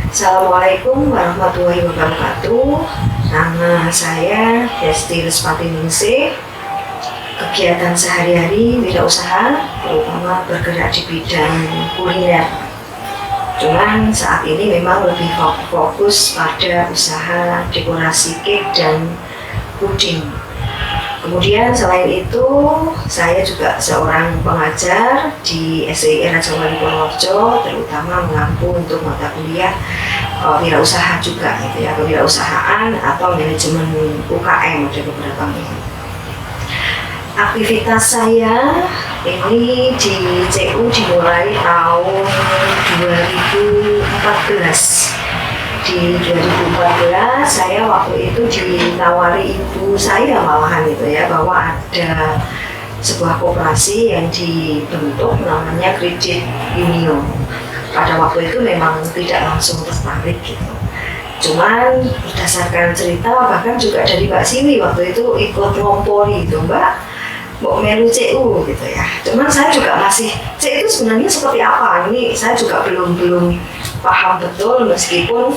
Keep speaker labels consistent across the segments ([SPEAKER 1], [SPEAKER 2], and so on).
[SPEAKER 1] Assalamualaikum warahmatullahi wabarakatuh. Nama saya Desti Respati Ningsih. Kegiatan sehari-hari wirausaha terutama bergerak di bidang kuliner. Cuman saat ini memang lebih fokus pada usaha dekorasi cake dan puding. Kemudian selain itu, saya juga seorang pengajar di SII Raja Wali Purworejo, terutama mengampu untuk mata kuliah wirausaha juga, gitu ya, kewirausahaan atau manajemen UKM ada beberapa ini. Aktivitas saya ini di CU dimulai tahun 2014. Di 2014 saya waktu itu ditawari ibu saya malahan gitu ya, bahwa ada sebuah koperasi yang dibentuk namanya Kredit Union. Pada waktu itu memang tidak langsung tertarik gitu. Cuman berdasarkan cerita bahkan juga dari Mbak Siwi waktu itu ikut ngompori itu, Mbak mau melu CU gitu ya. Cuman saya juga masih CU itu sebenarnya seperti apa, ini saya juga belum paham betul, meskipun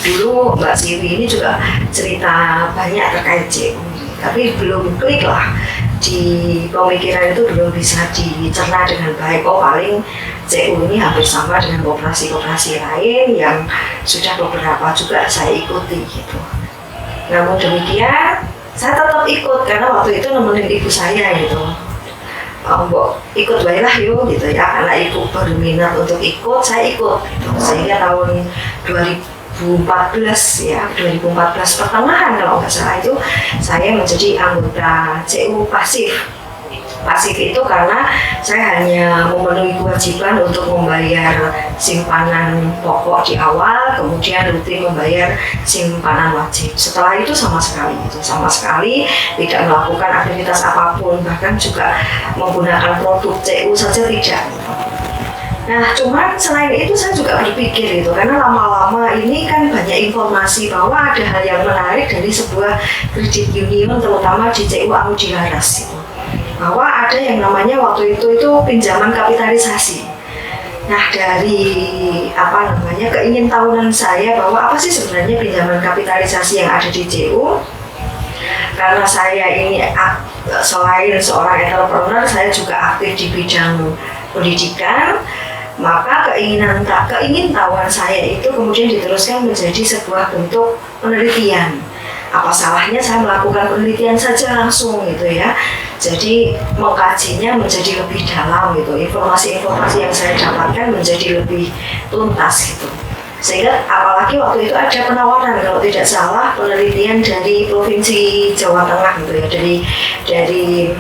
[SPEAKER 1] dulu Mbak Siwi ini juga cerita banyak terkait CU, tapi belum klik lah di pemikiran, itu belum bisa dicerna dengan baik. Oh, paling CU ini hampir sama dengan koperasi-koperasi lain yang sudah beberapa juga saya ikuti gitu. Namun demikian saya tetap ikut karena waktu itu nemenin ibu saya gitu. Mbok ikut baiklah yuk gitu ya, karena ibu berminat untuk ikut, saya ikut gitu. Sehingga tahun 2014 ya, 2014 pertengahan kalau nggak salah itu saya menjadi anggota CU pasif. Pasif itu karena saya hanya memenuhi kewajiban untuk membayar simpanan pokok di awal, kemudian rutin membayar simpanan wajib. Setelah itu sama sekali tidak melakukan aktivitas apapun, bahkan juga menggunakan produk CU saja tidak. Nah, cuman selain itu saya juga berpikir itu, karena lama-lama ini kan banyak informasi bahwa ada hal yang menarik dari sebuah kredit union, terutama di CU Amudi Laras itu. Bahwa ada yang namanya waktu itu pinjaman kapitalisasi. Nah, dari keingintahunan saya bahwa apa sih sebenarnya pinjaman kapitalisasi yang ada di CU, karena saya ini selain seorang entrepreneur, saya juga aktif di bidang pendidikan, maka keingintahuan saya itu kemudian diteruskan menjadi sebuah bentuk penelitian. Apa salahnya saya melakukan penelitian saja langsung gitu ya. Jadi mengkajinya menjadi lebih dalam gitu. Informasi-informasi yang saya dapatkan menjadi lebih tuntas gitu. Sehingga apalagi waktu itu ada penawaran kalau tidak salah penelitian dari Provinsi Jawa Tengah gitu ya. Dari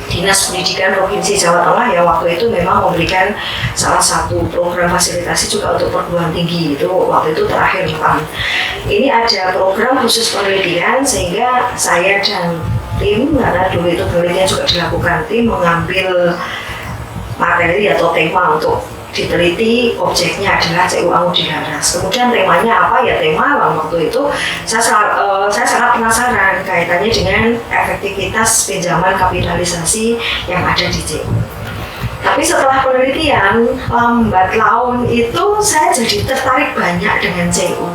[SPEAKER 1] Dinas Pendidikan Provinsi Jawa Tengah ya, waktu itu memang memberikan salah satu program fasilitasi juga untuk perguruan tinggi, itu waktu itu terakhir Jepang. Ini ada program khusus penelitian, sehingga saya dan tim, karena dulu itu penelitian juga dilakukan tim, mengambil materi atau tema untuk diteliti, objeknya adalah CU Amudi Laras. Kemudian temanya apa ya, tema waktu itu saya sangat penasaran kaitannya dengan efektivitas pinjaman kapitalisasi yang ada di CU. Tapi setelah penelitian lambat laun itu saya jadi tertarik banyak dengan CU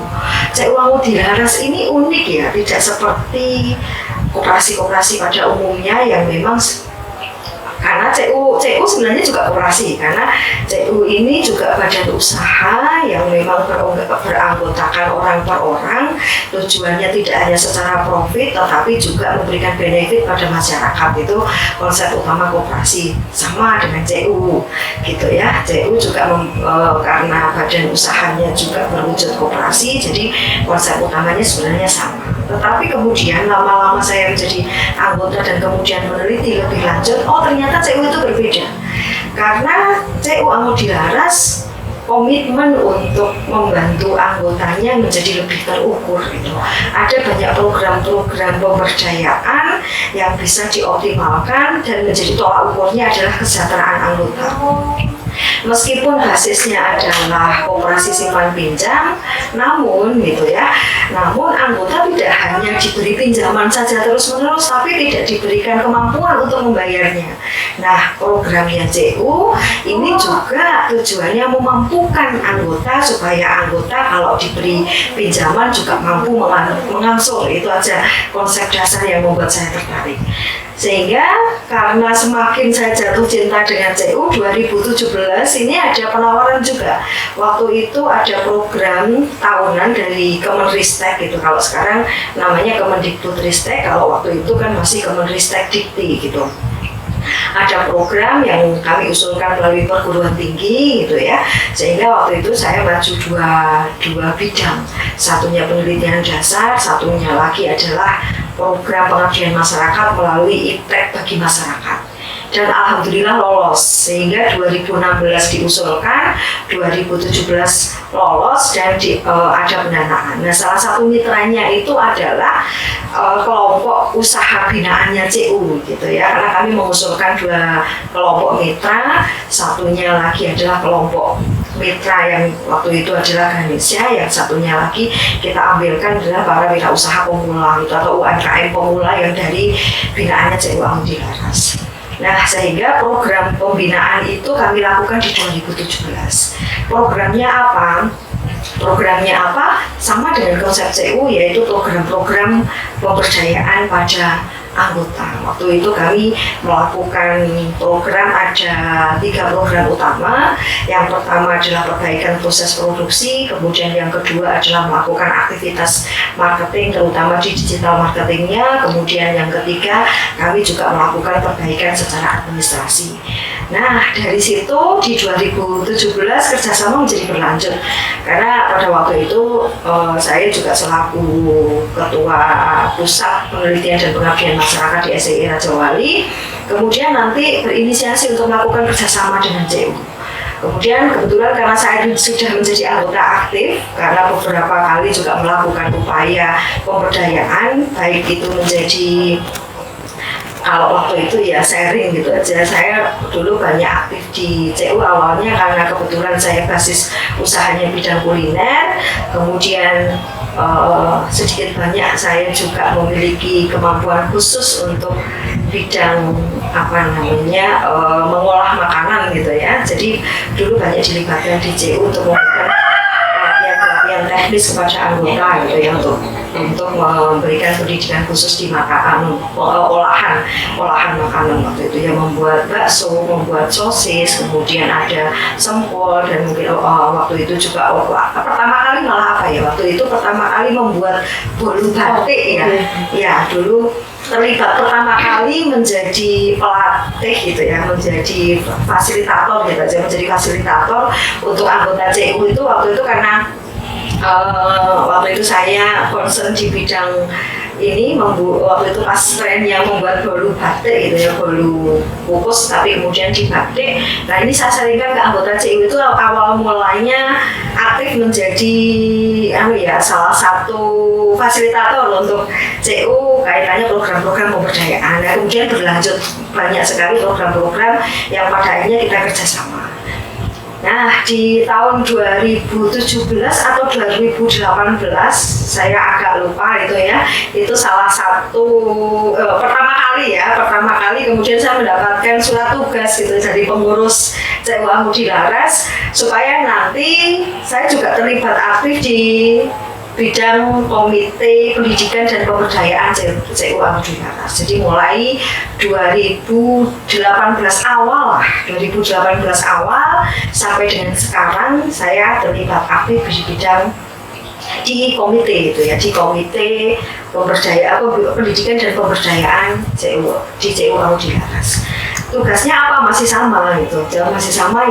[SPEAKER 1] Amudi Laras ini unik ya, tidak seperti koperasi-koperasi pada umumnya yang memang, karena CU sebenarnya juga koperasi, karena CU ini juga badan usaha yang memang beranggotakan orang per orang, tujuannya tidak hanya secara profit tetapi juga memberikan benefit pada masyarakat. Itu konsep utama koperasi, sama dengan CU gitu ya. CU juga karena badan usahanya juga berwujud koperasi, jadi konsep utamanya sebenarnya sama. Tetapi kemudian lama-lama saya menjadi anggota dan kemudian meneliti lebih lanjut, oh ternyata CU itu berbeda. Karena CU Amudi Laras komitmen untuk membantu anggotanya menjadi lebih terukur gitu. Ada banyak program-program pemberdayaan yang bisa dioptimalkan dan menjadi tolak ukurnya adalah kesejahteraan anggota. Meskipun basisnya adalah koperasi simpan pinjam, namun gitu ya, namun anggota tidak hanya diberi pinjaman saja terus-menerus, tapi tidak diberikan kemampuan untuk membayarnya. Nah, programnya CU ini juga tujuannya memampukan anggota supaya anggota kalau diberi pinjaman juga mampu mengangsur. Itu aja konsep dasar yang membuat saya tertarik. Sehingga karena semakin saya jatuh cinta dengan CU, 2017 ini ada penawaran juga. Waktu itu ada program tahunan dari Kemenristek gitu. Kalau sekarang namanya Kemendikbudristek, kalau waktu itu kan masih Kemenristek Dikti gitu. Ada program yang kami usulkan melalui perguruan tinggi gitu ya, sehingga waktu itu saya maju dua bidang, satunya penelitian dasar, satunya lagi adalah program pengabdian masyarakat melalui iptek bagi masyarakat. Dan alhamdulillah lolos, sehingga 2016 diusulkan, 2017 lolos dan ada pendanaan. Nah, salah satu mitranya itu adalah kelompok usaha binaannya CU gitu ya, karena kami mengusulkan 2 kelompok mitra, satunya lagi adalah kelompok mitra yang waktu itu adalah Ganesha, yang satunya lagi kita ambilkan adalah para wirausaha pemula itu, atau UMKM pemula yang dari binaannya CU Amudi Laras. Nah, sehingga program pembinaan itu kami lakukan di 2017. Programnya apa? Sama dengan konsep CU, yaitu program-program pemberdayaan pada anggota. Waktu itu kami melakukan program, ada 3 program utama. Yang pertama adalah perbaikan proses produksi, kemudian yang kedua adalah melakukan aktivitas marketing, terutama di digital marketingnya, kemudian yang ketiga kami juga melakukan perbaikan secara administrasi. Nah, dari situ di 2017 kerjasama menjadi berlanjut, karena pada waktu itu saya juga selaku ketua pusat penelitian dan pengabdian masyarakat di SII Raja Wali, kemudian nanti berinisiasi untuk melakukan kerjasama dengan CU. Kemudian kebetulan karena saya sudah menjadi anggota aktif, karena beberapa kali juga melakukan upaya pemberdayaan, baik itu menjadi, kalau waktu itu ya sharing gitu aja. Saya dulu banyak aktif di CU awalnya karena kebetulan saya basis usahanya bidang kuliner, kemudian sedikit banyak saya juga memiliki kemampuan khusus untuk bidang mengolah makanan gitu ya. Jadi dulu banyak dilibatkan di CU untuk memberikan pelatihan teknis kepada anggota gitu ya, untuk memberikan pendidikan khusus di olahan makanan waktu itu ya, membuat bakso, membuat sosis, kemudian ada sempol, dan mungkin waktu itu juga pertama kali membuat bolu batik ya dulu terlibat pertama kali menjadi pelatih gitu ya, menjadi fasilitator gitu aja, menjadi fasilitator untuk anggota CU itu waktu itu karena waktu itu saya concern di bidang ini, waktu itu pas tren yang membuat bolu batik gitu ya, bolu kukus tapi kemudian dibatik. Nah, ini saya sharingkan ke anggota CU itu awal mulanya aktif menjadi salah satu fasilitator untuk CU kaitannya program-program pemberdayaan. Nah, kemudian berlanjut banyak sekali program-program yang pada akhirnya kita kerjasama. Nah, di tahun 2017 atau 2018, saya agak lupa itu ya, itu salah satu pertama kali kemudian saya mendapatkan surat tugas gitu dari pengurus CU Amudi Laras, supaya nanti saya juga terlibat aktif di bidang komite pendidikan dan pemberdayaan CU Amudi Laras. Jadi mulai 2018 awal sampai dengan sekarang saya terlibat aktif di bidang di komite itu ya, di komite pendidikan dan pemberdayaan di CU Amudi Laras. Tugasnya apa? Masih sama gitu,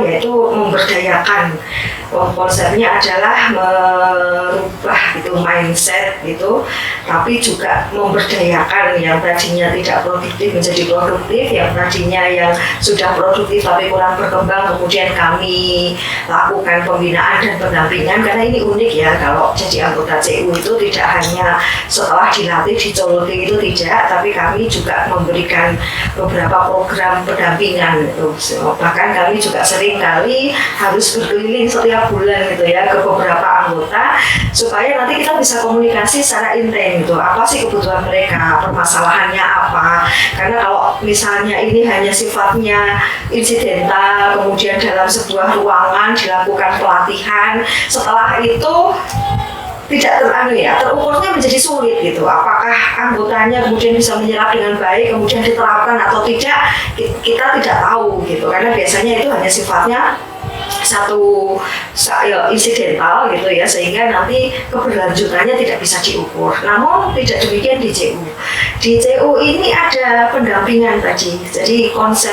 [SPEAKER 1] yaitu memberdayakan. Konsepnya adalah merubah itu mindset gitu, tapi juga memberdayakan yang tadinya tidak produktif menjadi produktif, yang tadinya yang sudah produktif tapi kurang berkembang, kemudian kami lakukan pembinaan dan pendampingan. Karena ini unik ya, kalau jadi anggota CU itu tidak hanya setelah dilatih dicoloki itu tidak, tapi kami juga memberikan beberapa program pendampingan itu. Bahkan kami juga sering kali harus berkeliling setiap bulan gitu ya ke beberapa anggota supaya nanti kita bisa komunikasi secara intens gitu. Apa sih kebutuhan mereka, permasalahannya apa? Karena kalau misalnya ini hanya sifatnya insidental, kemudian dalam sebuah ruangan dilakukan pelatihan, setelah itu tidak terukurnya menjadi sulit gitu. Apakah anggotanya kemudian bisa menyerap dengan baik, kemudian diterapkan atau tidak, kita tidak tahu gitu. Karena biasanya itu hanya sifatnya satu insidental gitu ya, sehingga nanti keberlanjutannya tidak bisa diukur. Namun tidak demikian di CU. Di CU ini ada pendampingan tadi. Jadi konsep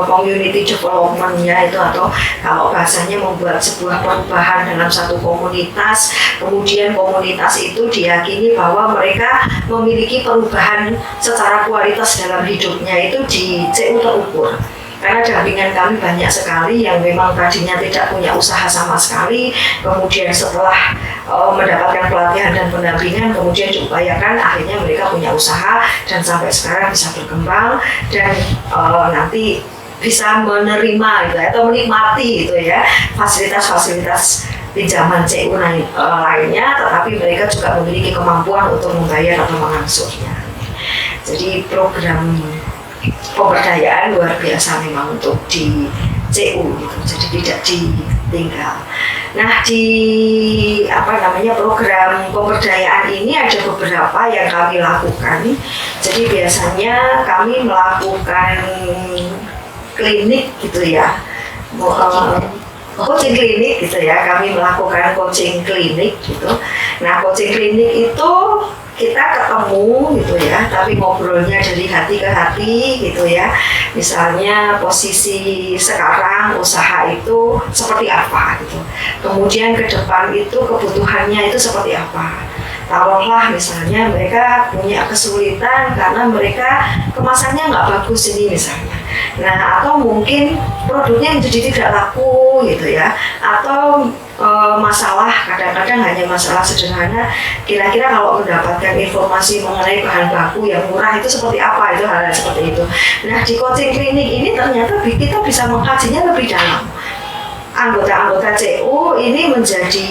[SPEAKER 1] community development-nya itu, atau kalau bahasanya membuat sebuah perubahan dalam satu komunitas, kemudian komunitas itu diyakini bahwa mereka memiliki perubahan secara kualitas dalam hidupnya, itu di CU terukur. Karena dampingan kami banyak sekali yang memang tadinya tidak punya usaha sama sekali, kemudian setelah mendapatkan pelatihan dan pendampingan, kemudian diupayakan akhirnya mereka punya usaha dan sampai sekarang bisa berkembang dan nanti bisa menerima gitu, atau menikmati gitu ya fasilitas-fasilitas pinjaman CU lainnya, tetapi mereka juga memiliki kemampuan untuk membayar atau mengangsurnya. Jadi program pemberdayaan luar biasa memang untuk di CU gitu, jadi tidak ditinggal. Nah, di program pemberdayaan ini ada beberapa yang kami lakukan. Jadi biasanya kami melakukan klinik gitu ya, coaching klinik gitu ya, kami melakukan coaching klinik gitu. Nah, coaching klinik itu kita ketemu gitu ya, tapi ngobrolnya dari hati ke hati gitu ya. Misalnya posisi sekarang usaha itu seperti apa gitu, kemudian ke depan itu kebutuhannya itu seperti apa. Taruhlah misalnya mereka punya kesulitan karena mereka kemasannya nggak bagus ini misalnya. Nah, atau mungkin produknya jadi tidak laku gitu ya, atau masalah kadang-kadang hanya masalah sederhana, kira-kira kalau mendapatkan informasi mengenai bahan baku yang murah itu seperti apa, itu hal-hal seperti itu. Nah, di coaching klinik ini ternyata kita bisa mengkajinya lebih dalam. Anggota-anggota CU ini menjadi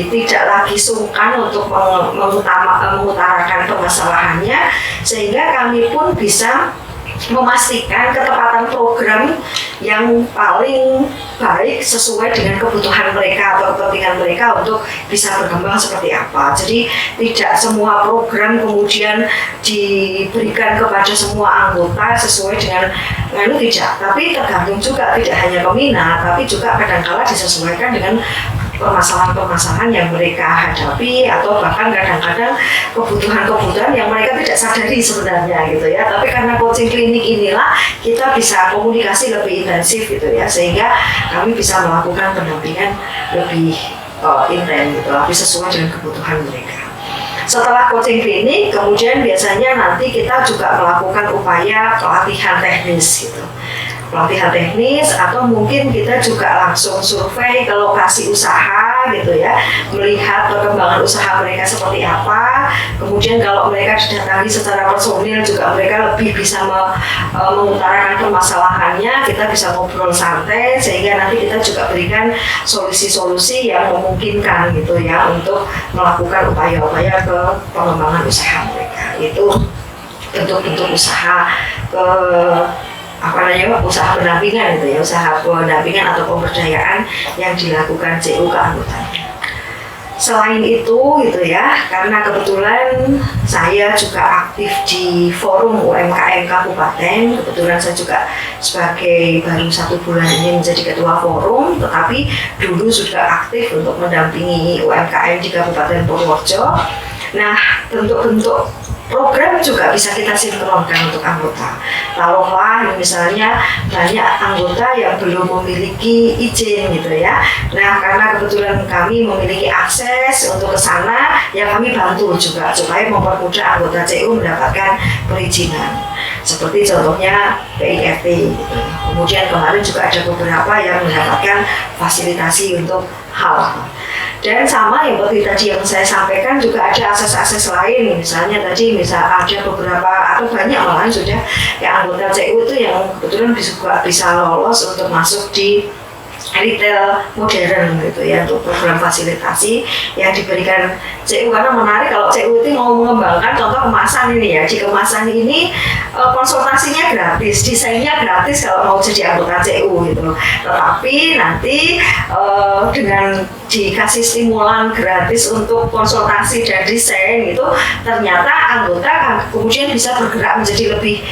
[SPEAKER 1] tidak lagi sungkan untuk mengutarakan permasalahannya, sehingga kami pun bisa memastikan ketepatan program yang paling baik sesuai dengan kebutuhan mereka atau kepentingan mereka untuk bisa berkembang seperti apa. Jadi tidak semua program kemudian diberikan kepada semua anggota sesuai dengan tidak, tapi tergantung juga, tidak hanya peminat tapi juga kadang-kala disesuaikan dengan permasalahan-permasalahan yang mereka hadapi, atau bahkan kadang-kadang kebutuhan-kebutuhan yang mereka tidak sadari sebenarnya gitu ya. Tapi karena coaching klinik inilah kita bisa komunikasi lebih intensif gitu ya, sehingga kami bisa melakukan pendampingan lebih intens gitu, lebih sesuai dengan kebutuhan mereka. Setelah coaching klinik, kemudian biasanya nanti kita juga melakukan upaya pelatihan teknis gitu. Pelatihan teknis, atau mungkin kita juga langsung survei ke lokasi usaha gitu ya, melihat perkembangan usaha mereka seperti apa. Kemudian kalau mereka didatangi secara personil juga mereka lebih bisa mengutarakan permasalahannya, kita bisa ngobrol santai sehingga nanti kita juga berikan solusi-solusi yang memungkinkan gitu ya untuk melakukan upaya-upaya ke pengembangan usaha mereka. Itu bentuk-bentuk usaha usaha pendampingan gitu ya, usaha pendampingan atau pemberdayaan yang dilakukan CU ke anggotanya. Selain itu gitu ya, karena kebetulan saya juga aktif di forum UMKM Kabupaten, kebetulan saya juga sebagai baru 1 bulan ini menjadi ketua forum, tetapi dulu sudah aktif untuk mendampingi UMKM di Kabupaten Purworejo. Nah, bentuk-bentuk program juga bisa kita sinkronkan untuk anggota. Taruhlah misalnya banyak anggota yang belum memiliki izin gitu ya. Nah, karena kebetulan kami memiliki akses untuk ke sana, ya kami bantu juga supaya mempermudah anggota CU mendapatkan perizinan. seperti contohnya PIRT gitu. Kemudian kemarin juga ada beberapa yang mendapatkan fasilitasi untuk hal. Dan sama yang seperti tadi yang saya sampaikan, juga ada akses-akses lain, misalnya tadi ada beberapa atau banyak malahan sudah yang anggota CU itu yang kebetulan bisa lolos untuk masuk di retail modern gitu ya, untuk program fasilitasi yang diberikan CU. Karena menarik kalau CU itu mau mengembangkan contoh kemasan ini ya, di kemasan ini konsultasinya gratis, desainnya gratis kalau mau jadi anggota CU gitu. Tetapi nanti dengan dikasih stimulan gratis untuk konsultasi dan desain itu, ternyata anggota kemudian bisa bergerak menjadi lebih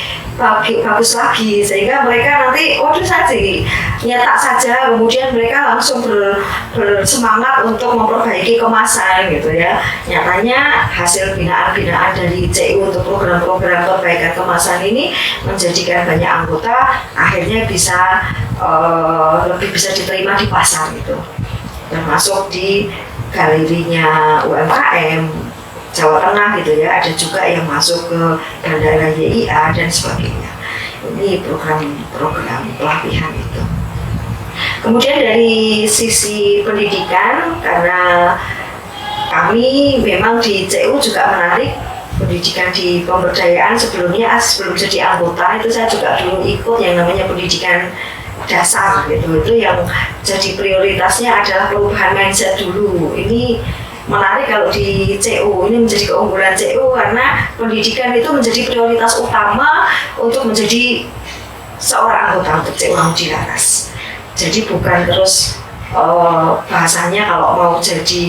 [SPEAKER 1] bagus lagi, sehingga mereka nanti nyetak saja, kemudian mereka langsung bersemangat untuk memperbaiki kemasan gitu ya. Nyatanya hasil binaan-binaan dari CU untuk program-program perbaikan kemasan ini menjadikan banyak anggota akhirnya lebih bisa diterima di pasar gitu, termasuk di galerinya UMKM Jawa Tengah gitu ya, ada juga yang masuk ke Bandara YIA dan sebagainya. Ini program-program pelatihan itu. Kemudian dari sisi pendidikan, karena kami memang di CU juga menarik pendidikan di pemberdayaan. Sebelum jadi anggota itu saya juga dulu ikut yang namanya pendidikan dasar gitu. Itu yang jadi prioritasnya adalah perubahan mindset dulu. Ini menarik kalau di CU, ini menjadi keunggulan CU karena pendidikan itu menjadi prioritas utama untuk menjadi seorang anggota untuk CU Muji Laras. Jadi bukan terus bahasanya kalau mau jadi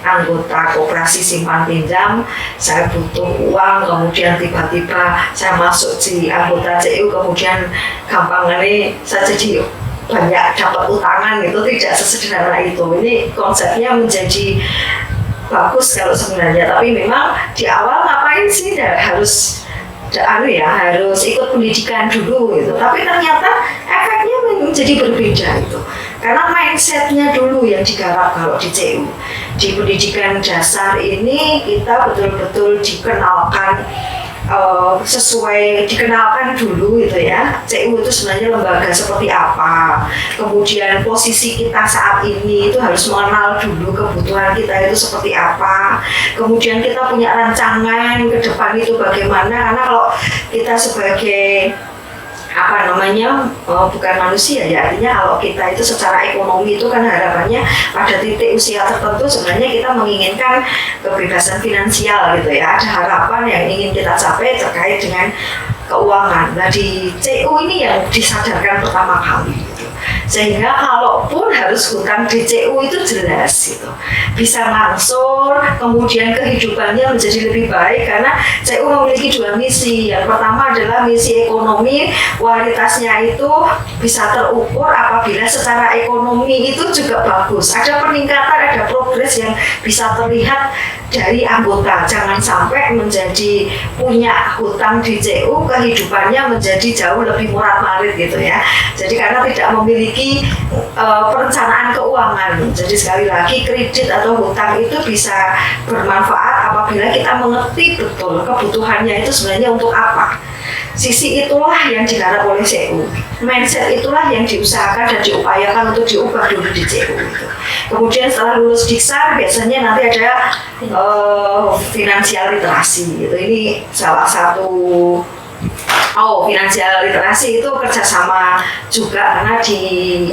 [SPEAKER 1] anggota koperasi simpan pinjam saya butuh uang, kemudian tiba-tiba saya masuk di anggota CU, kemudian gampangnya saya jadi banyak dapat utangan gitu. Tidak sesederhana itu. Ini konsepnya menjadi bagus kalau sebenarnya, tapi memang di awal ngapain sih harus ikut pendidikan dulu gitu. Tapi ternyata efeknya menjadi berbeda itu, karena mindsetnya dulu yang digarap. Kalau di CU, di pendidikan dasar ini kita betul-betul dikenalkan dikenalkan dulu gitu ya, CU itu sebenarnya lembaga seperti apa, kemudian posisi kita saat ini itu harus mengenal dulu kebutuhan kita itu seperti apa, kemudian kita punya rancangan ke depan itu bagaimana. Karena kalau kita sebagai bukan manusia ya, artinya kalau kita itu secara ekonomi itu kan harapannya pada titik usia tertentu sebenarnya kita menginginkan kebebasan finansial gitu ya, ada harapan yang ingin kita capai terkait dengan keuangan. Nah di CU ini yang disadarkan pertama kali gitu. Sehingga kalaupun harus hutang di CU itu jelas gitu, bisa ngangsur, kemudian kehidupannya menjadi lebih baik karena CU memiliki dua misi. Yang pertama adalah misi ekonomi, kualitasnya itu bisa terukur apabila secara ekonomi itu juga bagus, ada peningkatan, ada progres yang bisa terlihat dari anggota. Jangan sampai menjadi punya hutang di CU, kehidupannya menjadi jauh lebih murah-marit gitu ya. Jadi karena tidak memiliki perencanaan keuangan. Jadi sekali lagi kredit atau hutang itu bisa bermanfaat apabila kita mengerti betul kebutuhannya itu sebenarnya untuk apa. Sisi itulah yang digarap oleh CU. Mindset itulah yang diusahakan dan diupayakan untuk diubah dulu di CU gitu. Kemudian setelah lulus Diksar biasanya nanti ada finansial literasi gitu. Ini salah satu finansial literasi itu kerjasama juga, karena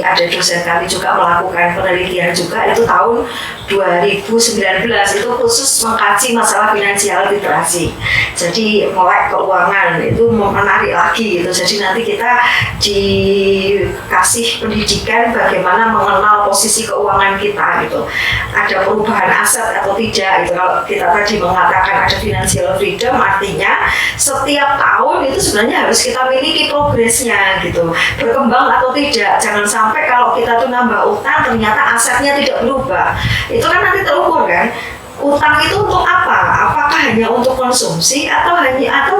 [SPEAKER 1] ada dosen kami juga melakukan penelitian juga itu tahun 2019 itu khusus mengkaji masalah finansial literasi. Jadi melek keuangan itu menarik lagi gitu. Jadi nanti kita dikasih pendidikan bagaimana mengenal posisi keuangan kita gitu. Ada perubahan aset atau tidak gitu. Kalau kita tadi mengatakan ada financial freedom, artinya setiap tahun itu sebenarnya harus kita miliki progresnya gitu, berkembang atau tidak. Jangan sampai kalau kita tuh nambah utang ternyata asetnya tidak berubah. Itu kan nanti terukur kan, utang itu untuk apa? Apakah hanya untuk konsumsi atau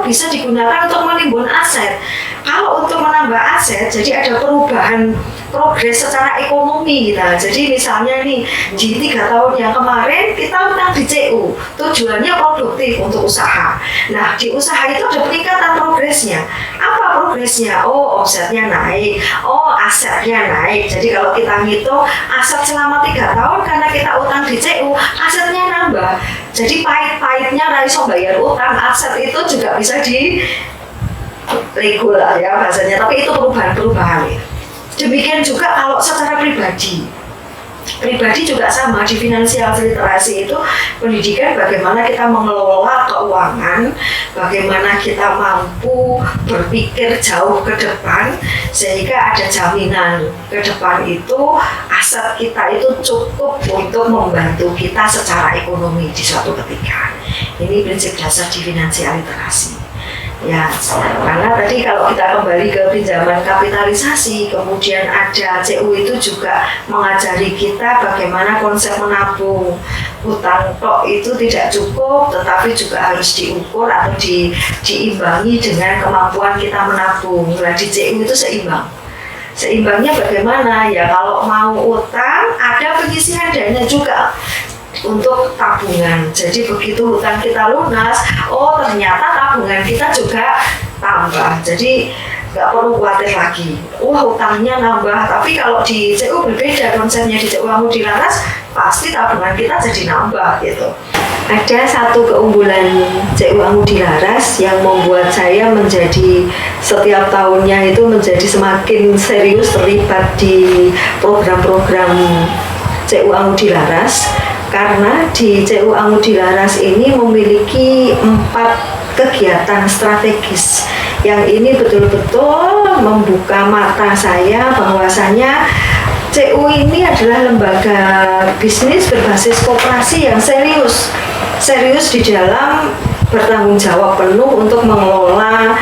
[SPEAKER 1] bisa digunakan untuk menimbun aset? Kalau untuk menambah aset, jadi ada perubahan progres secara ekonomi kita. Jadi misalnya nih di 3 tahun yang kemarin kita utang di CU, tujuannya produktif untuk usaha. Nah di usaha itu ada peningkatan progresnya. Apa progresnya? Oh omsetnya naik, oh asetnya naik. Jadi kalau kita ngitung aset selama 3 tahun karena kita utang di CU, asetnya nambah. Jadi pahit-pahitnya raiso bayar utang, aset itu juga bisa di regul ya bahasanya, tapi itu perubahan-perubahan ya. Demikian juga kalau secara pribadi juga sama. Di financial literasi itu pendidikan bagaimana kita mengelola keuangan, bagaimana kita mampu berpikir jauh ke depan sehingga ada jaminan ke depan itu aset kita itu cukup untuk membantu kita secara ekonomi di suatu ketika. Ini prinsip dasar di financial literasi. Ya, karena tadi kalau kita kembali ke pinjaman kapitalisasi, kemudian ada CU itu juga mengajari kita bagaimana konsep menabung. Hutang tok itu tidak cukup, tetapi juga harus diukur atau diimbangi dengan kemampuan kita menabung. Nah, di CU itu seimbang. Seimbangnya bagaimana? Ya kalau mau utang, ada penyisihan dana juga untuk tabungan. Jadi begitu hutang kita lunas, oh ternyata tabungan kita juga tambah. Jadi nggak perlu khawatir lagi. Hutangnya nambah. Tapi kalau di CU berbeda konsepnya. Di CU Angudi Laras pasti tabungan kita jadi nambah gitu. Ada satu keunggulan CU Angudi Laras yang membuat saya menjadi setiap tahunnya itu menjadi semakin serius terlibat di program-program CU Angudi Laras. Karena di CU Angudi Laras ini memiliki 4 kegiatan strategis yang ini betul-betul membuka mata saya bahwasanya CU ini adalah lembaga bisnis berbasis koperasi yang serius di dalam bertanggung jawab penuh untuk mengelola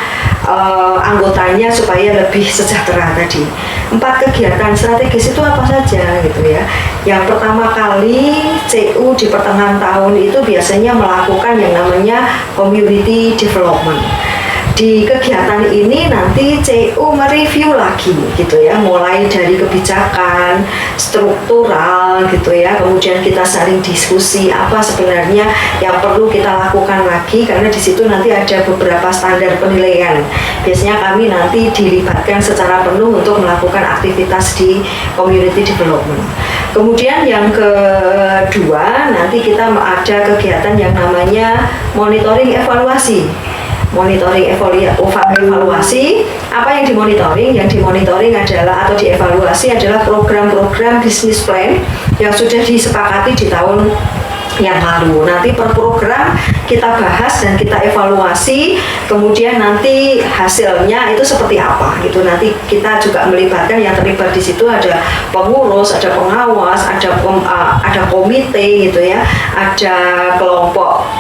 [SPEAKER 1] anggotanya supaya lebih sejahtera tadi. 4 kegiatan strategis itu apa saja gitu ya. Yang pertama kali CU di pertengahan tahun itu biasanya melakukan yang namanya community development. Di kegiatan ini nanti CU mereview lagi gitu ya, mulai dari kebijakan, struktural gitu ya, kemudian kita saling diskusi apa sebenarnya yang perlu kita lakukan lagi, karena di situ nanti ada beberapa standar penilaian. Biasanya kami nanti dilibatkan secara penuh untuk melakukan aktivitas di community development. Kemudian yang kedua nanti kita ada kegiatan yang namanya monitoring evaluasi. Monitoring evaluasi, apa yang dimonitoring? Yang dimonitoring adalah atau dievaluasi adalah program-program bisnis plan yang sudah disepakati di tahun yang lalu. Nanti per program kita bahas dan kita evaluasi, kemudian nanti hasilnya itu seperti apa gitu. Nanti kita juga melibatkan yang terlibat di situ ada pengurus, ada pengawas, ada komite gitu ya, ada kelompok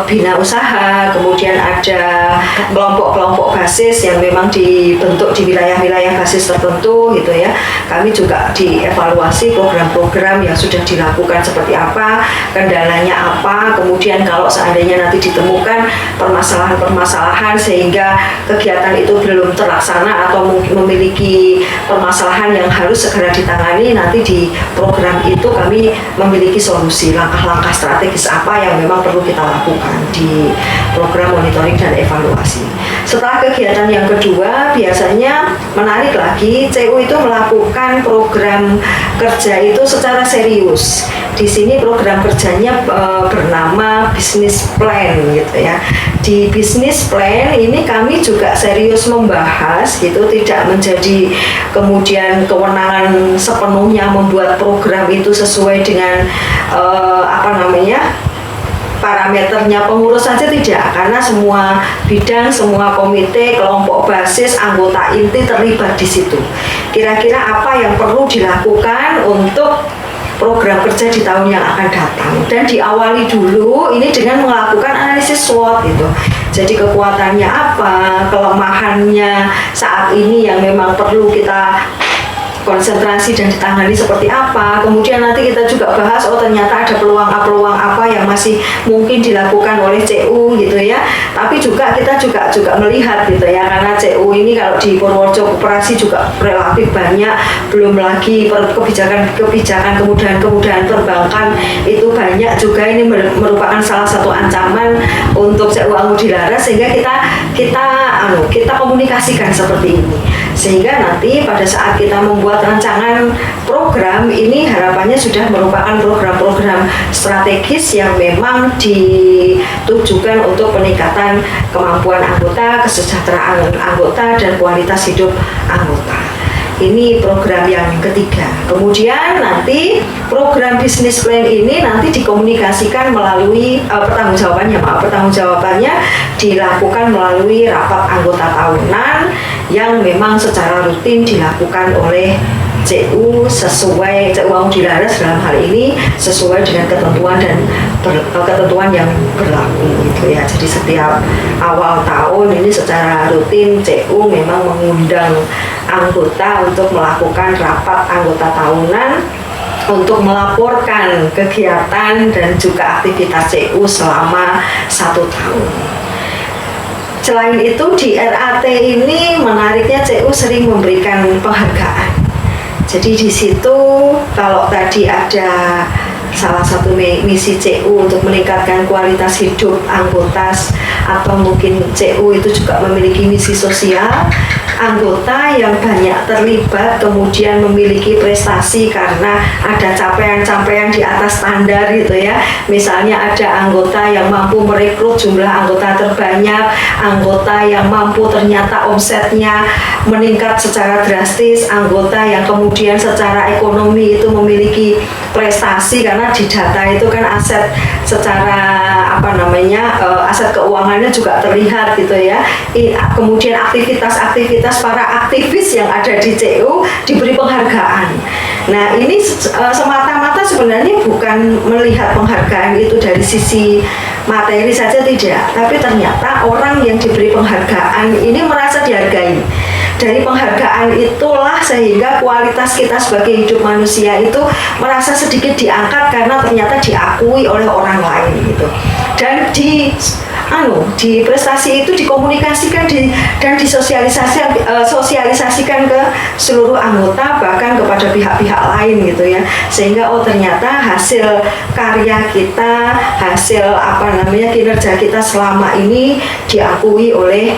[SPEAKER 1] bina usaha, kemudian ada kelompok-kelompok basis yang memang dibentuk di wilayah-wilayah basis tertentu gitu ya. Kami juga dievaluasi program-program yang sudah dilakukan seperti apa, kendalanya apa, kemudian kalau seandainya nanti ditemukan permasalahan-permasalahan sehingga kegiatan itu belum terlaksana atau mungkin memiliki permasalahan yang harus segera ditangani, nanti di program itu kami memiliki solusi, langkah-langkah strategis apa yang memang perlu kita lakukan di program monitoring dan evaluasi. Setelah kegiatan yang kedua, biasanya menarik lagi, CU itu melakukan program kerja itu secara serius. Di sini program kerjanya bernama business plan gitu ya. Di business plan ini kami juga serius membahas gitu, tidak menjadi kemudian kewenangan sepenuhnya membuat program itu sesuai dengan parameternya pengurus saja, tidak, karena semua bidang, semua komite, kelompok basis, anggota inti terlibat di situ. Kira-kira apa yang perlu dilakukan untuk program kerja di tahun yang akan datang, dan diawali dulu ini dengan melakukan analisis SWOT gitu. Jadi kekuatannya apa, kelemahannya saat ini yang memang perlu kita konsentrasi dan ditangani seperti apa. Kemudian nanti kita juga bahas, oh ternyata ada peluang apa yang masih mungkin dilakukan oleh CU gitu ya. Tapi juga kita juga melihat gitu ya, karena CU ini kalau di Purworejo Koperasi juga relatif banyak, belum lagi kebijakan kemudahan perbankan itu banyak juga. Ini merupakan salah satu ancaman untuk CU Angudi Laras, sehingga kita komunikasikan seperti ini, sehingga nanti pada saat kita membuat rancangan program ini harapannya sudah merupakan program-program strategis yang memang ditujukan untuk peningkatan kemampuan anggota, kesejahteraan anggota, dan kualitas hidup anggota. Ini program yang ketiga. Kemudian nanti program bisnis plan ini nanti dikomunikasikan melalui pertanggungjawabannya dilakukan melalui rapat anggota tahunan yang memang secara rutin dilakukan oleh CU Angudi Laras dalam hal ini sesuai dengan ketentuan yang berlaku gitu ya. Jadi setiap awal tahun ini secara rutin CU memang mengundang anggota untuk melakukan rapat anggota tahunan untuk melaporkan kegiatan dan juga aktivitas CU selama 1 tahun. Selain itu di RAT ini menariknya CU sering memberikan penghargaan. Jadi di situ kalau tadi ada salah satu misi CU untuk meningkatkan kualitas hidup anggota, atau mungkin CU itu juga memiliki misi sosial, anggota yang banyak terlibat kemudian memiliki prestasi karena ada capaian-capaian di atas standar gitu ya. Misalnya ada anggota yang mampu merekrut jumlah anggota terbanyak, anggota yang mampu ternyata omsetnya meningkat secara drastis, anggota yang kemudian secara ekonomi itu memiliki prestasi karena di data itu kan aset secara aset keuangannya juga terlihat gitu ya. Kemudian aktivitas para aktivis yang ada di CU diberi penghargaan. Nah ini semata-mata sebenarnya bukan melihat penghargaan itu dari sisi materi saja, tidak, tapi ternyata orang yang diberi penghargaan ini merasa dihargai. Dari penghargaan itulah sehingga kualitas kita sebagai hidup manusia itu merasa sedikit diangkat karena ternyata diakui oleh orang lain gitu. Dan di prestasi itu dikomunikasikan dan disosialisasikan ke seluruh anggota, bahkan kepada pihak-pihak lain gitu ya, sehingga ternyata hasil karya kita, hasil kinerja kita selama ini diakui oleh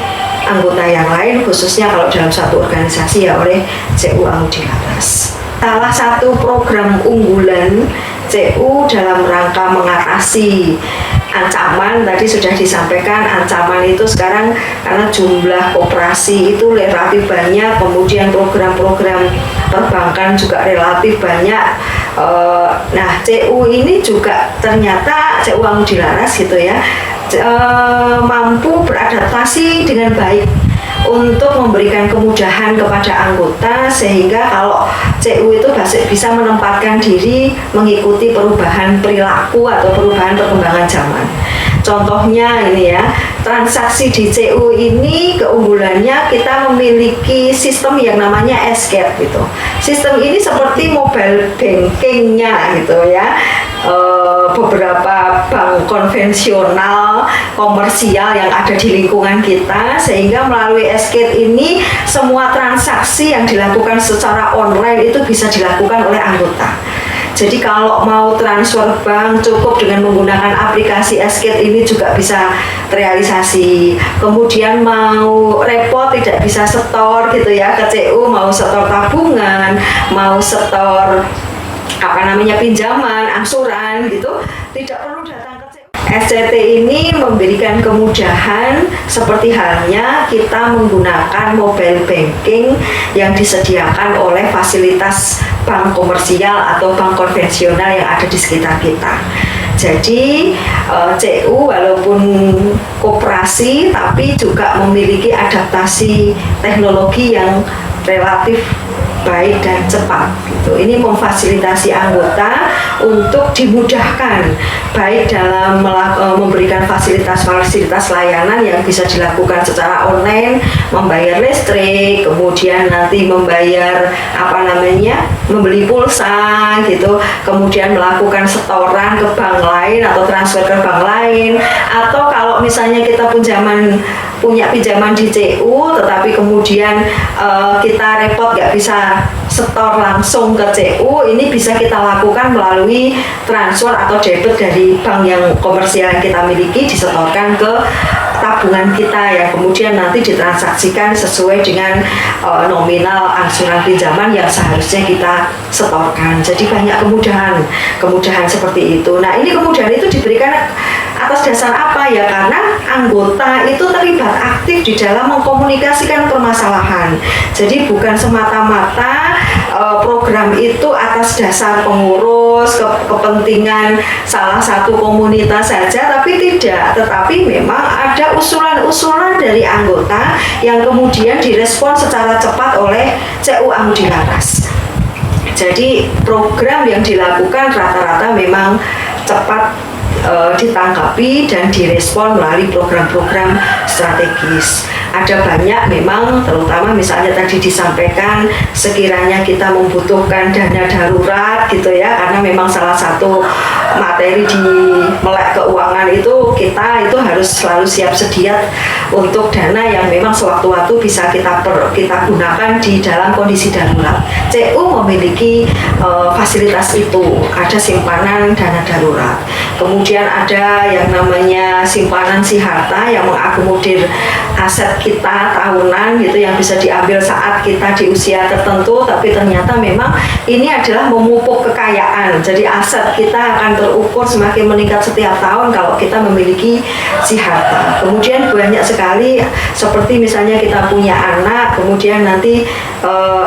[SPEAKER 1] anggota yang lain, khususnya kalau dalam satu organisasi ya oleh CU Angudi Laras. Salah satu program unggulan CU dalam rangka mengatasi ancaman, tadi sudah disampaikan ancaman itu sekarang karena jumlah koperasi itu relatif banyak, kemudian program-program perbankan juga relatif banyak. Nah CU ini juga ternyata CU Angudi Laras gitu ya, mampu beradaptasi dengan baik untuk memberikan kemudahan kepada anggota, sehingga kalau CU itu bisa menempatkan diri mengikuti perubahan perilaku atau perubahan perkembangan zaman. Contohnya ini ya, transaksi di CU ini keunggulannya kita memiliki sistem yang namanya Escape gitu. Sistem ini seperti mobile bankingnya gitu ya. Beberapa bank konvensional komersial yang ada di lingkungan kita, sehingga melalui Escape ini semua transaksi yang dilakukan secara online itu bisa dilakukan oleh anggota. Jadi kalau mau transfer bank cukup dengan menggunakan aplikasi Escape ini juga bisa terrealisasi. Kemudian mau repot tidak bisa setor gitu ya ke CU, mau setor tabungan, mau setor pinjaman, angsuran gitu, tidak perlu datang ke CU. SCT ini memberikan kemudahan seperti halnya kita menggunakan mobile banking yang disediakan oleh fasilitas bank komersial atau bank konvensional yang ada di sekitar kita. Jadi CU walaupun koperasi tapi juga memiliki adaptasi teknologi yang relatif baik dan cepat gitu. Ini memfasilitasi anggota untuk dimudahkan baik dalam memberikan fasilitas-fasilitas layanan yang bisa dilakukan secara online, membayar listrik, kemudian nanti membayar membeli pulsa gitu, kemudian melakukan setoran ke bank lain atau transfer ke bank lain, atau kalau misalnya kita punya pinjaman di CU tetapi kemudian kita repot nggak bisa setor langsung ke CU, ini bisa kita lakukan melalui transfer atau debit dari bank yang komersial yang kita miliki, disetorkan ke tabungan kita ya, kemudian nanti ditransaksikan sesuai dengan nominal angsuran pinjaman yang seharusnya kita setorkan. Jadi banyak kemudahan seperti itu. Nah, ini kemudahan itu diberikan atas dasar apa ya? Karena anggota itu terlibat aktif di dalam mengkomunikasikan permasalahan. Jadi bukan semata-mata program itu atas dasar pengurus kepentingan salah satu komunitas saja, tapi tidak. Tetapi memang ada usulan-usulan dari anggota yang kemudian direspon secara cepat oleh CU Angudi Laras. Jadi program yang dilakukan rata-rata memang cepat ditangkapi dan direspon melalui program-program strategis. Ada banyak memang, terutama misalnya tadi disampaikan sekiranya kita membutuhkan dana darurat gitu ya, karena memang salah satu materi di melek keuangan itu kita itu harus selalu siap sedia untuk dana yang memang sewaktu-waktu bisa kita gunakan di dalam kondisi darurat. CU memiliki fasilitas itu, ada simpanan dana darurat. Kemudian ada yang namanya simpanan si harta yang mengakomodir aset kita tahunan gitu, yang bisa diambil saat kita di usia tertentu, tapi ternyata memang ini adalah memupuk kekayaan. Jadi aset kita akan terukur semakin meningkat setiap tahun kalau kita memiliki si harta. Kemudian banyak sekali seperti misalnya kita punya anak, kemudian nanti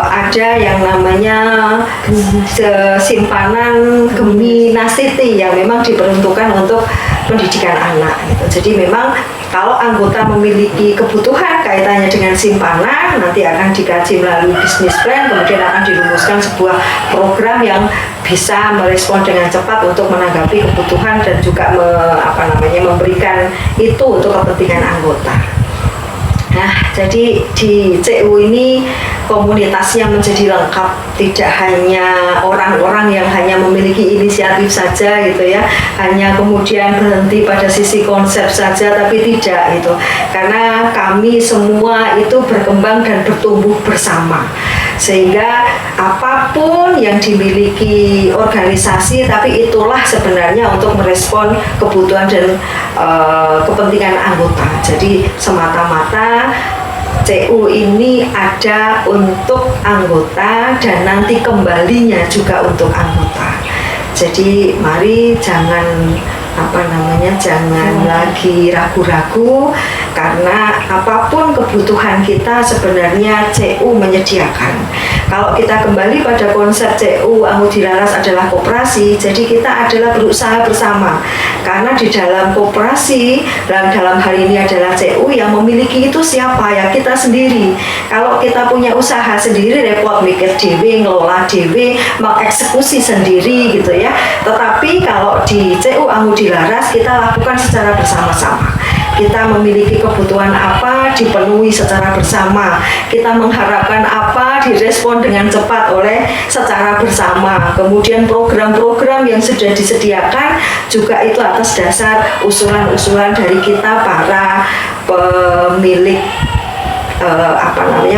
[SPEAKER 1] ada yang namanya simpanan Geminasiti yang memang diperuntukkan untuk pendidikan anak gitu. Jadi memang kalau anggota memiliki kebutuhan kaitannya dengan simpanan, nanti akan dikaji melalui bisnis plan, kemudian akan dirumuskan sebuah program yang bisa merespon dengan cepat untuk menanggapi kebutuhan dan juga memberikan itu untuk kepentingan anggota. Nah, jadi di CU ini komunitasnya menjadi lengkap, tidak hanya orang-orang yang hanya memiliki inisiatif saja gitu ya, hanya kemudian berhenti pada sisi konsep saja, tapi tidak gitu. Karena kami semua itu berkembang dan bertumbuh bersama. Sehingga apapun yang dimiliki organisasi, tapi itulah sebenarnya untuk merespon kebutuhan dan kepentingan anggota. Jadi semata-mata CU ini ada untuk anggota dan nanti kembalinya juga untuk anggota. Jadi mari jangan lagi ragu-ragu, karena apapun kebutuhan kita sebenarnya CU menyediakan. Kalau kita kembali pada konsep CU Angudi Laras adalah koperasi, jadi kita adalah berusaha bersama. Karena di dalam koperasi, dalam hal ini adalah CU, yang memiliki itu siapa? Ya kita sendiri. Kalau kita punya usaha sendiri, repot mikir dewe, ngelola dewe, mengeksekusi sendiri gitu ya. Tetapi kalau di CU Angudi Laras kita lakukan secara bersama-sama. Kita memiliki kebutuhan apa, dipenuhi secara bersama. Kita mengharapkan apa, direspon dengan cepat secara bersama. Kemudian program-program yang sudah disediakan juga itu atas dasar usulan-usulan dari kita para pemilik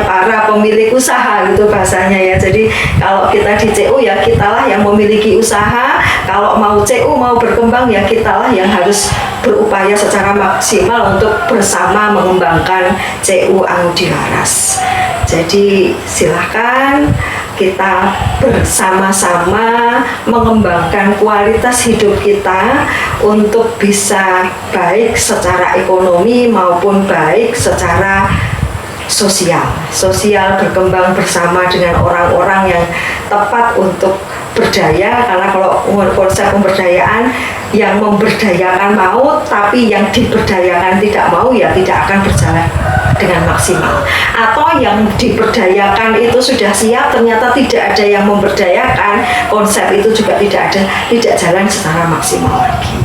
[SPEAKER 1] para pemilik usaha gitu bahasanya ya. Jadi kalau kita di CU ya kitalah yang memiliki usaha, kalau mau CU mau berkembang ya kitalah yang harus berupaya secara maksimal untuk bersama mengembangkan CU Angudi Laras. Jadi silahkan kita bersama-sama mengembangkan kualitas hidup kita untuk bisa baik secara ekonomi maupun baik secara sosial berkembang bersama dengan orang-orang yang tepat untuk berdaya, karena kalau konsep pemberdayaan yang memberdayakan mau tapi yang diberdayakan tidak mau, ya tidak akan berjalan dengan maksimal. Atau yang diberdayakan itu sudah siap, ternyata tidak ada yang memberdayakan, konsep itu juga tidak jalan secara maksimal lagi.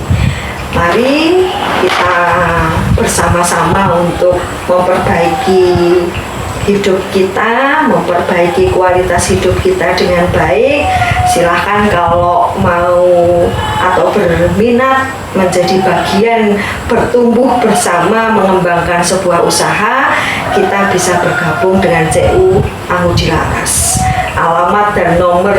[SPEAKER 1] Mari kita bersama-sama untuk memperbaiki hidup kita, memperbaiki kualitas hidup kita dengan baik. Silahkan kalau mau atau berminat menjadi bagian bertumbuh bersama mengembangkan sebuah usaha, kita bisa bergabung dengan CU Angudi Laras. Alamat dan nomor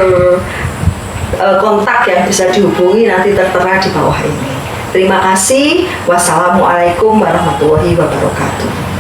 [SPEAKER 1] kontak yang bisa dihubungi nanti tertera di bawah ini. Terima kasih. Wassalamualaikum warahmatullahi wabarakatuh.